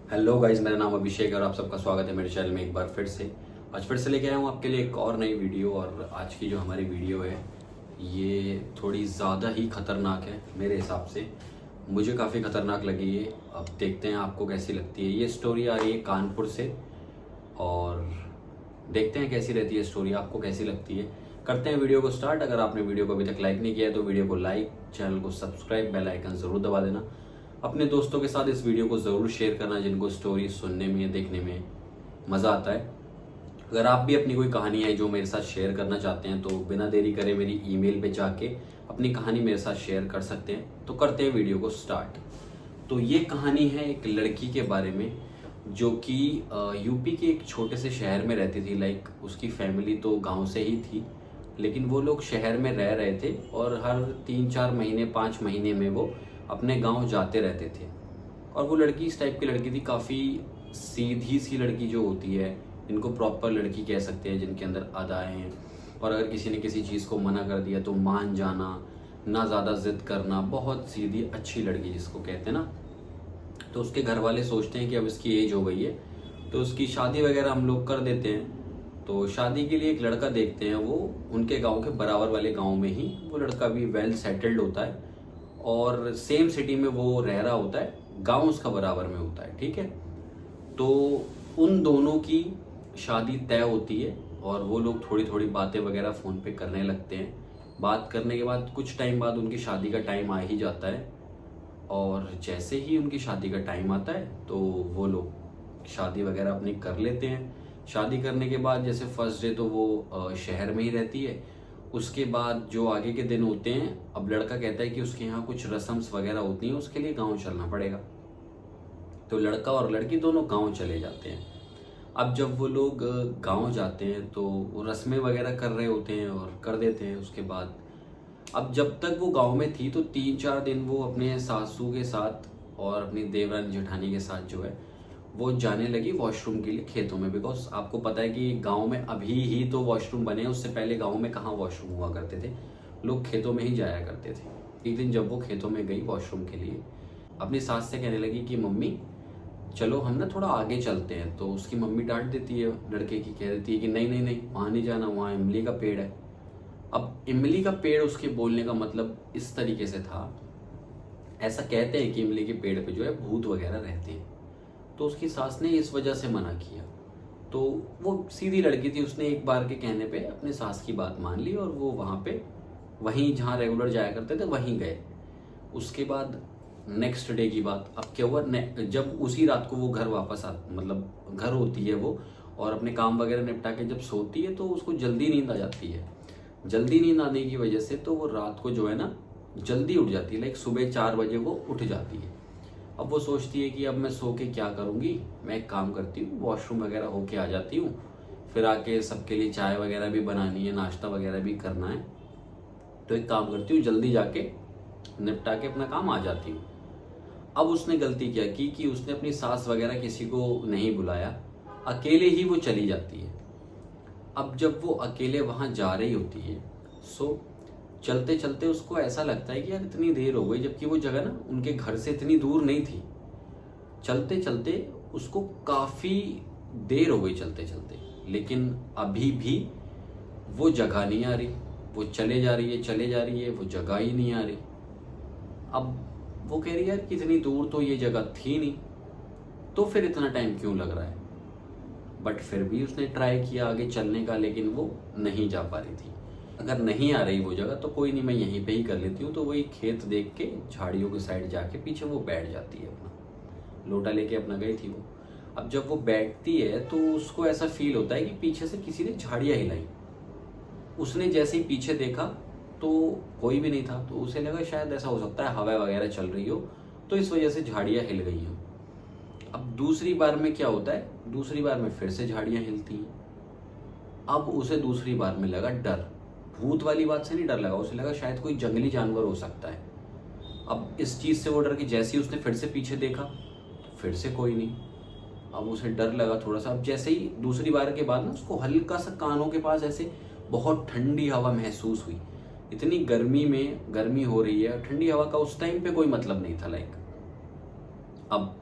Hello guys, मेरा नाम अभिषेक और आप सबका स्वागत है मेरे चैनल में एक बार फिर से। आज फिर से लेके आया हूँ आपके लिए एक और नई वीडियो। और आज की जो हमारी वीडियो है ये थोड़ी ज़्यादा ही ख़तरनाक है मेरे हिसाब से। मुझे काफ़ी ख़तरनाक लगी है। अब देखते हैं आपको कैसी लगती है। ये स्टोरी आ रही है कानपुर से और देखते हैं कैसी रहती है स्टोरी, आपको कैसी लगती है। करते हैं वीडियो को स्टार्ट। अगर आपने वीडियो को अभी तक लाइक नहीं किया है तो वीडियो को लाइक, चैनल को सब्सक्राइब, बेल आइकन ज़रूर दबा देना। अपने दोस्तों के साथ इस वीडियो को ज़रूर शेयर करना जिनको स्टोरी सुनने में, देखने में मज़ा आता है। अगर आप भी अपनी कोई कहानी है जो मेरे साथ शेयर करना चाहते हैं तो बिना देरी करे मेरी ईमेल पे जाके अपनी कहानी मेरे साथ शेयर कर सकते हैं। तो करते हैं वीडियो को स्टार्ट। तो ये कहानी है एक लड़की के बारे में जो कि यूपी के एक छोटे से शहर में रहती थी। लाइक उसकी फैमिली तो गांव से ही थी, लेकिन वो लोग शहर में रह रहे थे और हर 3-4 महीने 5 महीने में वो अपने गांव जाते रहते थे। और वो लड़की इस टाइप की लड़की थी, काफ़ी सीधी सी लड़की जो होती है, इनको प्रॉपर लड़की कह सकते हैं, जिनके अंदर अदाएँ हैं। और अगर किसी ने किसी चीज़ को मना कर दिया तो मान जाना, ना ज़्यादा जिद करना, बहुत सीधी अच्छी लड़की जिसको कहते हैं ना। तो उसके घर वाले सोचते हैं कि अब इसकी एज हो गई है तो उसकी शादी वगैरह हम लोग कर देते हैं। तो शादी के लिए एक लड़का देखते हैं, वो उनके गांव के बराबर वाले गांव में ही वो लड़का भी वेल सेटल्ड होता है और सेम सिटी में वो रह रहा होता है, गांव उसका बराबर में होता है। ठीक है, तो उन दोनों की शादी तय होती है और वो लोग थोड़ी थोड़ी बातें वगैरह फ़ोन पे करने लगते हैं। बात करने के बाद कुछ टाइम बाद उनकी शादी का टाइम आ ही जाता है। और जैसे ही उनकी शादी का टाइम आता है तो वो लोग शादी वगैरह अपनी कर लेते हैं। शादी करने के बाद जैसे फर्स्ट डे तो वो शहर में ही रहती है। उसके बाद जो आगे के दिन होते हैं, अब लड़का कहता है कि उसके यहाँ कुछ रस्म्स वगैरह होती हैं, उसके लिए गांव चलना पड़ेगा। तो लड़का और लड़की दोनों गांव चले जाते हैं। अब जब वो लोग गांव जाते हैं तो वो रस्में वगैरह कर रहे होते हैं और कर देते हैं। उसके बाद अब जब तक वो गांव में थी तो 3-4 दिन वो अपने सासू के साथ और अपनी देवरानी जेठानी के साथ जो है वो जाने लगी वॉशरूम के लिए खेतों में। बिकॉज आपको पता है कि गांव में अभी ही तो वॉशरूम बने हैं, उससे पहले गांव में कहाँ वॉशरूम हुआ करते थे, लोग खेतों में ही जाया करते थे। एक दिन जब वो खेतों में गई वॉशरूम के लिए, अपनी सास से कहने लगी कि मम्मी चलो हम ना थोड़ा आगे चलते हैं। तो उसकी मम्मी डांट देती है लड़के की, कह देती है कि नहीं नहीं नहीं, वहाँ नहीं जाना, वहाँ इमली का पेड़ है। अब इमली का पेड़, उसके बोलने का मतलब इस तरीके से था, ऐसा कहते हैं कि इमली के पेड़ पे जो है भूत वगैरह रहते हैं। तो उसकी सास ने इस वजह से मना किया। तो वो सीधी लड़की थी, उसने एक बार के कहने पे अपने सास की बात मान ली और वो वहाँ पे वहीं जहाँ रेगुलर जाया करते थे वहीं गए। उसके बाद नेक्स्ट डे की बात, अब क्या हुआ, जब उसी रात को वो घर वापस आ, मतलब घर होती है वो और अपने काम वगैरह निपटा के जब सोती है तो उसको जल्दी नींद आ जाती है। जल्दी नींद आने की वजह से तो वो रात को जो है ना जल्दी उठ जाती है। लाइक सुबह 4 बजे वो उठ जाती है। अब वो सोचती है कि अब मैं सो के क्या करूँगी, मैं एक काम करती हूँ, वॉशरूम वगैरह होके आ जाती हूँ, फिर आके सबके लिए चाय वगैरह भी बनानी है, नाश्ता वगैरह भी करना है। तो एक काम करती हूँ, जल्दी जाके निपटा के अपना काम आ जाती हूँ। अब उसने गलती क्या की कि उसने अपनी सास वगैरह किसी को नहीं बुलाया, अकेले ही वो चली जाती है। अब जब वो अकेले वहाँ जा रही होती है, सो चलते चलते उसको ऐसा लगता है कि यार इतनी देर हो गई, जबकि वो जगह ना उनके घर से इतनी दूर नहीं थी। चलते चलते उसको काफ़ी देर हो गई चलते चलते, लेकिन अभी भी वो जगह नहीं आ रही। वो चले जा रही है, चले जा रही है, वो जगह ही नहीं आ रही। अब वो कह रही है यार कितनी दूर तो ये जगह थी नहीं, तो फिर इतना टाइम क्यों लग रहा है। बट फिर भी उसने ट्राई किया आगे चलने का, लेकिन वो नहीं जा पा रही थी। अगर नहीं आ रही वो जगह तो कोई नहीं, मैं यहीं पे ही कर लेती हूँ। तो वही खेत देख के झाड़ियों के साइड जाके पीछे वो बैठ जाती है, अपना लोटा लेके अपना गई थी वो। अब जब वो बैठती है तो उसको ऐसा फील होता है कि पीछे से किसी ने झाड़ियाँ हिलाई। उसने जैसे ही पीछे देखा तो कोई भी नहीं था, तो उसे लगा शायद ऐसा हो सकता है हवा वगैरह चल रही हो तो इस वजह से झाड़ियाँ हिल गई हों। अब दूसरी बार में क्या होता है, दूसरी बार में फिर से झाड़ियाँ हिलती हैं। अब उसे दूसरी बार में लगा डर, भूत वाली बात से नहीं डर लगा, उसे लगा शायद कोई जंगली जानवर हो सकता है। अब इस चीज़ से वो डर कि जैसे ही उसने फिर से पीछे देखा तो फिर से कोई नहीं। अब उसे डर लगा थोड़ा सा। अब जैसे ही दूसरी बार के बाद ना उसको हल्का सा कानों के पास ऐसे बहुत ठंडी हवा महसूस हुई। इतनी गर्मी में, गर्मी हो रही है, ठंडी हवा का उस टाइम पे कोई मतलब नहीं था। लाइक अब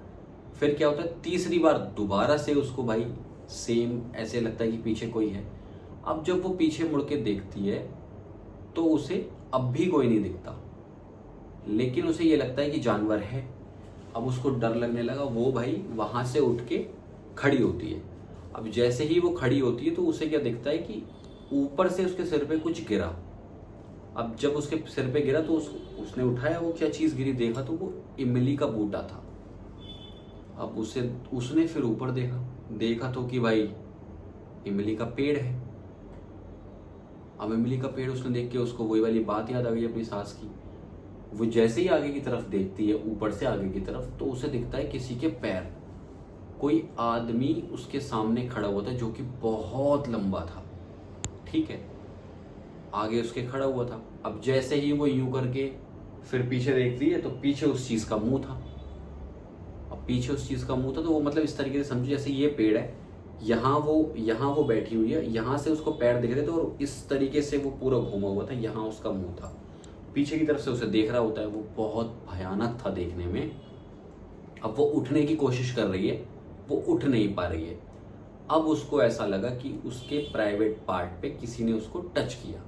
फिर क्या होता है, तीसरी बार दोबारा से उसको भाई सेम ऐसे लगता है कि पीछे कोई है। अब जब वो पीछे मुड़ के देखती है तो उसे अब भी कोई नहीं दिखता, लेकिन उसे ये लगता है कि जानवर है। अब उसको डर लगने लगा, वो भाई वहां से उठ के खड़ी होती है। अब जैसे ही वो खड़ी होती है तो उसे क्या दिखता है कि ऊपर से उसके सिर पे कुछ गिरा। अब जब उसके सिर पे गिरा तो उसने उठाया, वो क्या चीज गिरी, देखा तो वो इमली का बूटा था। अब उसने फिर ऊपर देखा तो कि भाई इमली का पेड़ है। अब इमली का पेड़ उसने देख के उसको वही वाली बात याद आ गई अपनी सास की। वो जैसे ही आगे की तरफ देखती है, ऊपर से आगे की तरफ, तो उसे दिखता है किसी के पैर। कोई आदमी उसके सामने खड़ा हुआ था जो कि बहुत लंबा था, ठीक है, आगे उसके खड़ा हुआ था। अब जैसे ही वो यूं करके फिर पीछे देखती है तो पीछे उस चीज का मुंह था। अब पीछे उस चीज का मुंह था तो वो मतलब इस तरीके से समझो जैसे ये पेड़ है, यहाँ वो बैठी हुई है, यहाँ से उसको पैर दिख रहे थे और इस तरीके से वो पूरा घूमा हुआ था, यहाँ उसका मुंह था। पीछे की तरफ से उसे देख रहा होता है, वो बहुत भयानक था देखने में। अब वो उठने की कोशिश कर रही है, वो उठ नहीं पा रही है। अब उसको ऐसा लगा कि उसके प्राइवेट पार्ट पे किसी ने उसको टच किया।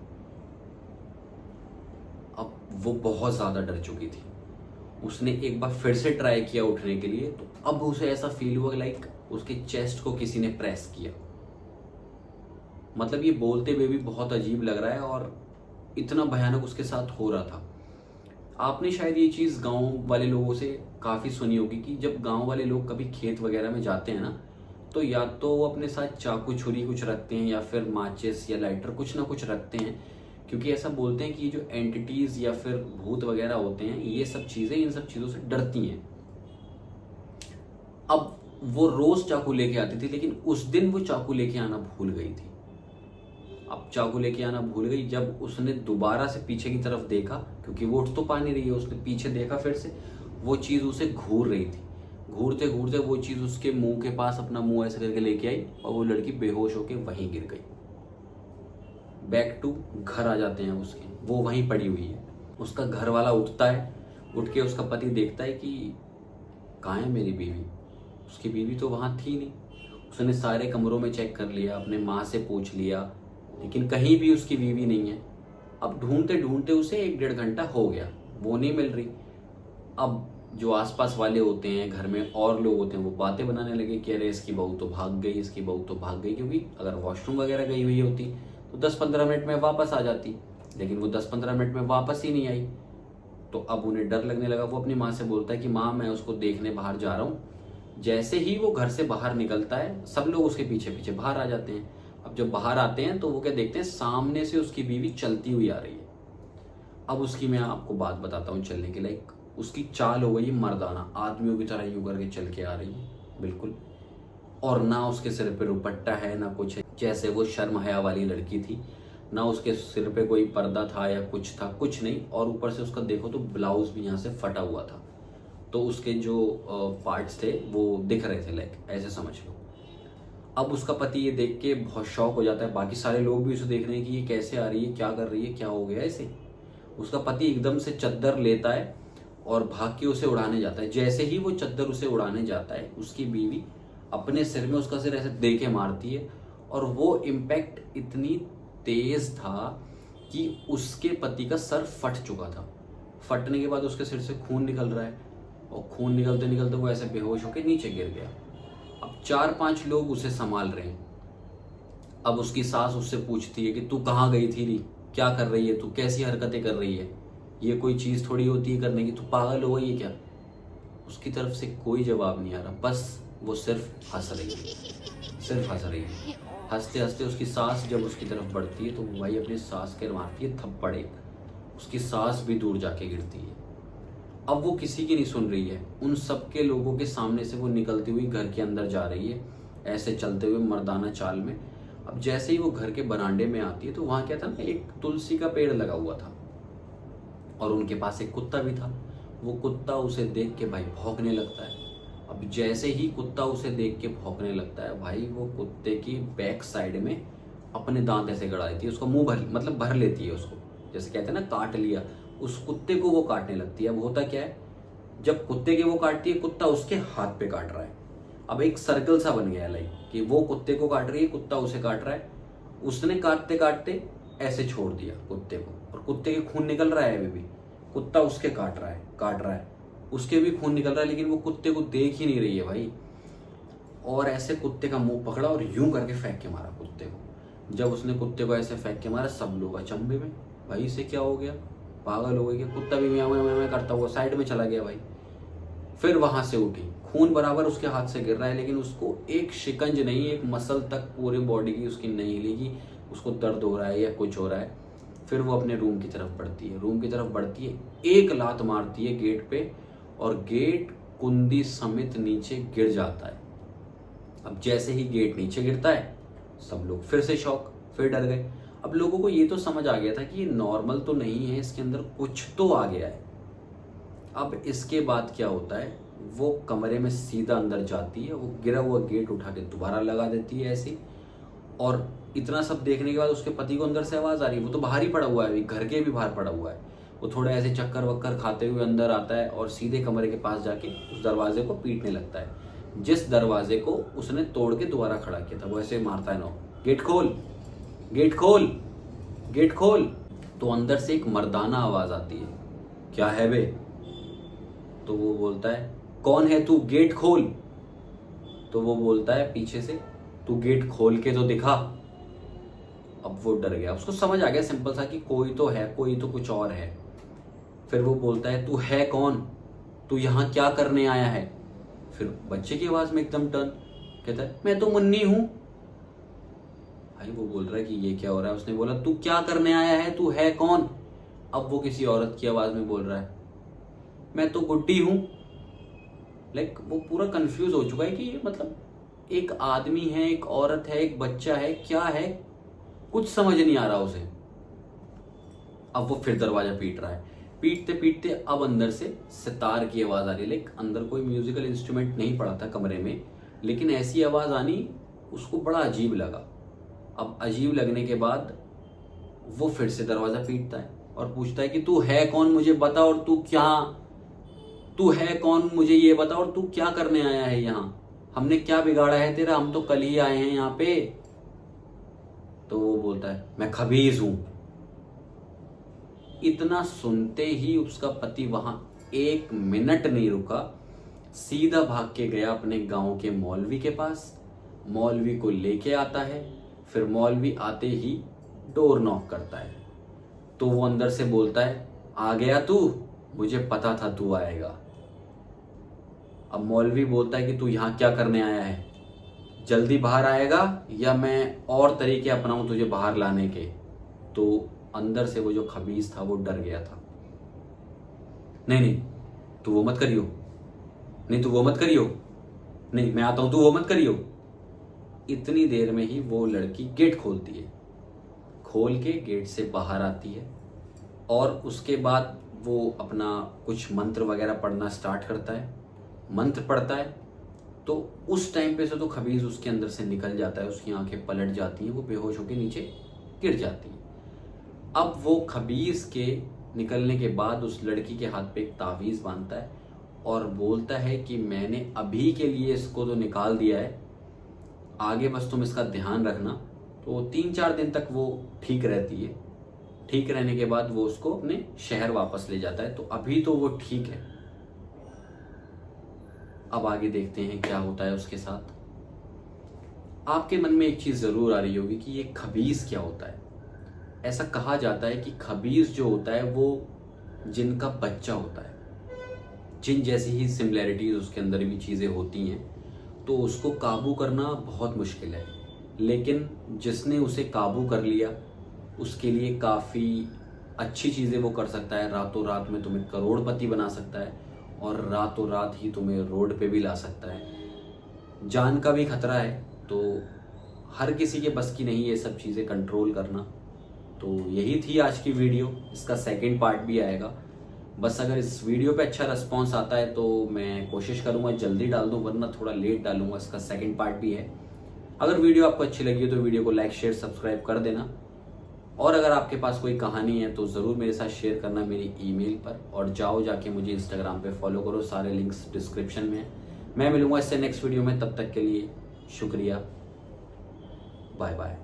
अब वो बहुत ज्यादा डर चुकी थी। उसने एक बार फिर से ट्राई किया उठने के लिए, तो अब उसे ऐसा फील हुआ लाइक उसके चेस्ट को किसी ने प्रेस किया। मतलब ये बोलते हुए भी बहुत अजीब लग रहा है और इतना भयानक उसके साथ हो रहा था। आपने शायद ये चीज़ गांव वाले लोगों से काफ़ी सुनी होगी कि जब गांव वाले लोग कभी खेत वगैरह में जाते हैं ना, तो या तो वो अपने साथ चाकू छुरी कुछ रखते हैं या फिर माचिस या लाइटर कुछ ना कुछ रखते हैं, क्योंकि ऐसा बोलते हैं कि ये जो एंटिटीज़ या फिर भूत वगैरह होते हैं, ये सब चीज़ें इन सब चीज़ों से डरती हैं। अब वो रोज़ चाकू लेके आती थी, लेकिन उस दिन वो चाकू लेके आना भूल गई थी। अब चाकू लेके आना भूल गई। जब उसने दोबारा से पीछे की तरफ देखा, क्योंकि वो उठ तो पा नहीं रही है, उसने पीछे देखा फिर से, वो चीज़ उसे घूर रही थी। घूरते घूरते वो चीज़ उसके मुंह के पास अपना मुंह ऐसे करके लेके आई और वो लड़की बेहोश होके वहीं गिर गई। बैक टू घर आ जाते हैं उसके, वो वहीं पड़ी हुई है। उसका घर वाला उठता है, उठ के उसका पति देखता है कि कहाँ है मेरी बीवी। उसकी बीवी तो वहाँ थी नहीं। उसने सारे कमरों में चेक कर लिया, अपने माँ से पूछ लिया, लेकिन कहीं भी उसकी बीवी नहीं है। अब ढूंढते ढूंढते उसे 1-1.5 घंटा हो गया, वो नहीं मिल रही। अब जो आसपास वाले होते हैं, घर में और लोग होते हैं, वो बातें बनाने लगे कि अरे इसकी बहू तो भाग गई, इसकी बहू तो भाग गई, क्योंकि अगर वॉशरूम वगैरह गई हुई होती तो 10-15 मिनट में वापस आ जाती, लेकिन वो 10-15 मिनट में वापस ही नहीं आई। तो अब उन्हें डर लगने लगा। वो अपनी माँ से बोलता है कि माँ मैं उसको देखने बाहर जा रहा हूँ। जैसे ही वो घर से बाहर निकलता है, सब लोग उसके पीछे पीछे बाहर आ जाते हैं। अब जब बाहर आते हैं तो वो क्या देखते हैं, सामने से उसकी बीवी चलती हुई आ रही है। अब उसकी मैं आपको बात बताता हूँ चलने के लिए। उसकी चाल हो गई मर्दाना, आदमियों की तरह यूं करके चल के आ रही है बिल्कुल। और ना उसके सिर पे दुपट्टा है ना कुछ है, जैसे वो शर्म हया वाली लड़की थी। ना उसके सिर पे कोई पर्दा था या कुछ था, कुछ नहीं। और ऊपर से उसका देखो तो ब्लाउज भी यहाँ से फटा हुआ था, तो उसके जो पार्ट्स थे वो दिख रहे थे, लाइक ऐसे समझ लो। अब उसका पति ये देख के बहुत शॉक हो जाता है। बाकी सारे लोग भी उसे देख रहे हैं कि ये कैसे आ रही है, क्या कर रही है, क्या हो गया इसे। उसका पति एकदम से चद्दर लेता है और भाग के उसे उड़ाने जाता है। जैसे ही वो चद्दर उसे उड़ाने जाता है, उसकी बीवी अपने सिर में उसका सिर ऐसे दे के मारती है, और वो इम्पैक्ट इतनी तेज था कि उसके पति का सर फट चुका था। फटने के बाद उसके सिर से खून निकल रहा है, और खून निकलते निकलते वो ऐसे बेहोश होकर नीचे गिर गया। अब 4-5 लोग उसे संभाल रहे हैं। अब उसकी सास उससे पूछती है कि तू कहाँ गई थी री, क्या कर रही है तू, कैसी हरकतें कर रही है, ये कोई चीज़ थोड़ी होती है करने की, तू पागल हो गई है क्या। उसकी तरफ से कोई जवाब नहीं आ रहा, बस वो सिर्फ हंस रही है, सिर्फ हंस रही है। हंसते हंसते उसकी सास जब उसकी तरफ बढ़ती है तो वही अपनी सास के मारती है थप्पड़ एक। उसकी सास भी दूर जाके गिरती है। अब वो किसी की नहीं सुन रही है। उन सबके लोगों के सामने से वो निकलती हुई घर के अंदर जा रही है, ऐसे चलते हुए मर्दाना चाल में। अब जैसे ही वो घर के बरामदे में आती है तो वहाँ क्या था ना, एक तुलसी का पेड़ लगा हुआ था और उनके पास एक कुत्ता भी था। वो कुत्ता उसे देख के भाई भौंकने लगता है। अब जैसे ही कुत्ता उसे देख के भौंकने लगता है, भाई वो कुत्ते की बैक साइड में अपने दांत ऐसे गड़ा देती है, उसका मुंह भर लेती है उसको, जैसे कहते हैं ना काट लिया। उस कुत्ते को वो काटने लगती है। अब होता क्या है, जब कुत्ते के वो काटती है, कुत्ता उसके हाथ पे काट रहा है। अब एक सर्कल सा बन गया लाइक कि वो कुत्ते को काट रही है, कुत्ता उसे काट रहा है। उसने काटते काटते ऐसे छोड़ दिया कुत्ते को, और कुत्ते के खून निकल रहा है अभी भी। कुत्ता उसके काट रहा है, उसके भी खून निकल रहा है, लेकिन वो कुत्ते को देख ही नहीं रही है भाई। और ऐसे कुत्ते का मुंह पकड़ा और यूं करके फेंक के मारा कुत्ते को। जब उसने कुत्ते को ऐसे फेंक के मारा, सब लोग अचंभे में, भाई इसे क्या हो गया, पागल हो गया। कुत्ता भी म्याऊं म्याऊं म्याऊं करता हुआ साइड में चला गया भाई। फिर वहां से उठी, खून बराबर उसके हाथ से गिर रहा है, लेकिन उसको एक शिकंज नहीं, एक मसल तक पूरे बॉडी की उसकी नहीं हिलेगी। उसको दर्द हो रहा है या कुछ हो रहा है। फिर वो अपने रूम की तरफ बढ़ती है, एक लात मारती है गेट पे, और गेट कुंदी समेत नीचे गिर जाता है। अब जैसे ही गेट नीचे गिरता है, सब लोग फिर से शॉक, फिर डर गए। अब लोगों को ये तो समझ आ गया था कि ये नॉर्मल तो नहीं है, इसके अंदर कुछ तो आ गया है। अब इसके बाद क्या होता है, वो कमरे में सीधा अंदर जाती है, वो गिरा हुआ गेट उठा के दोबारा लगा देती है ऐसी। और इतना सब देखने के बाद उसके पति को अंदर से आवाज आ रही है, वो तो बाहर ही पड़ा हुआ है, घर के भी बाहर पड़ा हुआ है। वो थोड़ा ऐसे चक्कर वक्कर खाते हुए अंदर आता है और सीधे कमरे के पास जाके उस दरवाजे को पीटने लगता है, जिस दरवाजे को उसने तोड़ के दोबारा खड़ा किया था। वो ऐसे मारता है, नो गेट खोल, गेट खोल, गेट खोल। तो अंदर से एक मर्दाना आवाज आती है, क्या है बे? तो वो बोलता है, कौन है तू, गेट खोल। तो वो बोलता है पीछे से, तू गेट खोल के तो दिखा। अब वो डर गया, उसको समझ आ गया सिंपल सा कि कोई तो है, कोई तो कुछ और है। फिर वो बोलता है, तू है कौन, तू यहाँ क्या करने आया है? फिर बच्चे की आवाज में एकदम टर्न, कहता है, मैं तो मुन्नी हूं। भाई वो बोल रहा है कि ये क्या हो रहा है। उसने बोला, तू क्या करने आया है, तू है कौन? अब वो किसी औरत की आवाज में बोल रहा है, मैं तो गुड्डी हूं। लाइक वो पूरा कंफ्यूज हो चुका है कि ये मतलब एक आदमी है, एक औरत है, एक बच्चा है, क्या है, कुछ समझ नहीं आ रहा उसे। अब वो फिर दरवाजा पीट रहा है, पीटते पीटते अब अंदर से सितार की आवाज आ रही है। लाइक अंदर कोई म्यूजिकल इंस्ट्रूमेंट नहीं पड़ा था कमरे में, लेकिन ऐसी आवाज आनी उसको बड़ा अजीब लगा। अब अजीब लगने के बाद वो फिर से दरवाजा पीटता है और पूछता है कि तू है कौन, मुझे बता, और तू है कौन, मुझे ये बता, और तू क्या करने आया है यहाँ? हमने क्या बिगाड़ा है तेरा, हम तो कल ही आए हैं यहाँ पे। तो वो बोलता है, मैं खबीज हूं। इतना सुनते ही उसका पति वहां एक मिनट नहीं रुका, सीधा भाग के गया अपने गांव के मौलवी के पास। मौलवी को लेके आता है। फिर मौलवी आते ही डोर नॉक करता है। तो वो अंदर से बोलता है, आ गया तू, मुझे पता था तू आएगा। अब मौलवी बोलता है कि तू यहाँ क्या करने आया है, जल्दी बाहर आएगा या मैं और तरीके अपनाऊं तुझे बाहर लाने के? तो अंदर से वो जो खबीज था वो डर गया था। नहीं नहीं, तू वो मत करियो, नहीं तू वो मत करियो, नहीं मैं आता हूं, तू वो मत करियो। इतनी देर में ही वो लड़की गेट खोलती है, खोल के गेट से बाहर आती है, और उसके बाद वो अपना कुछ मंत्र वगैरह पढ़ना स्टार्ट करता है। मंत्र पढ़ता है तो उस टाइम पे से तो खबीज उसके अंदर से निकल जाता है, उसकी आंखें पलट जाती हैं, वो बेहोश होकर नीचे गिर जाती है। अब वो खबीज के निकलने के बाद उस लड़की के हाथ पे एक तावीज बांधता है और बोलता है कि मैंने अभी के लिए इसको तो निकाल दिया है, आगे बस तुम इसका ध्यान रखना। तो 3-4 दिन तक वो ठीक रहती है। ठीक रहने के बाद वो उसको अपने शहर वापस ले जाता है। तो अभी तो वो ठीक है। अब आगे देखते हैं क्या होता है उसके साथ। आपके मन में एक चीज जरूर आ रही होगी कि ये खबीज क्या होता है। ऐसा कहा जाता है कि खबीज जो होता है वो जिनका बच्चा होता है, जिन जैसी ही सिमिलैरिटीज उसके अंदर भी चीजें होती हैं, तो उसको काबू करना बहुत मुश्किल है। लेकिन जिसने उसे काबू कर लिया उसके लिए काफ़ी अच्छी चीज़ें वो कर सकता है। रातों रात में तुम्हें करोड़पति बना सकता है और रातों रात ही तुम्हें रोड पे भी ला सकता है। जान का भी खतरा है, तो हर किसी के बस की नहीं ये सब चीज़ें कंट्रोल करना। तो यही थी आज की वीडियो, इसका सेकंड पार्ट भी आएगा। बस अगर इस वीडियो पे अच्छा रिस्पॉन्स आता है तो मैं कोशिश करूँगा जल्दी डाल दूँ, वरना थोड़ा लेट डालूंगा। इसका सेकंड पार्ट भी है। अगर वीडियो आपको अच्छी लगी हो तो वीडियो को लाइक शेयर सब्सक्राइब कर देना। और अगर आपके पास कोई कहानी है तो ज़रूर मेरे साथ शेयर करना मेरी ईमेल पर, और जाके मुझे इंस्टाग्राम पे फॉलो करो, सारे लिंक्स डिस्क्रिप्शन में है। मैं मिलूंगा इससे नेक्स्ट वीडियो में, तब तक के लिए शुक्रिया, बाय बाय।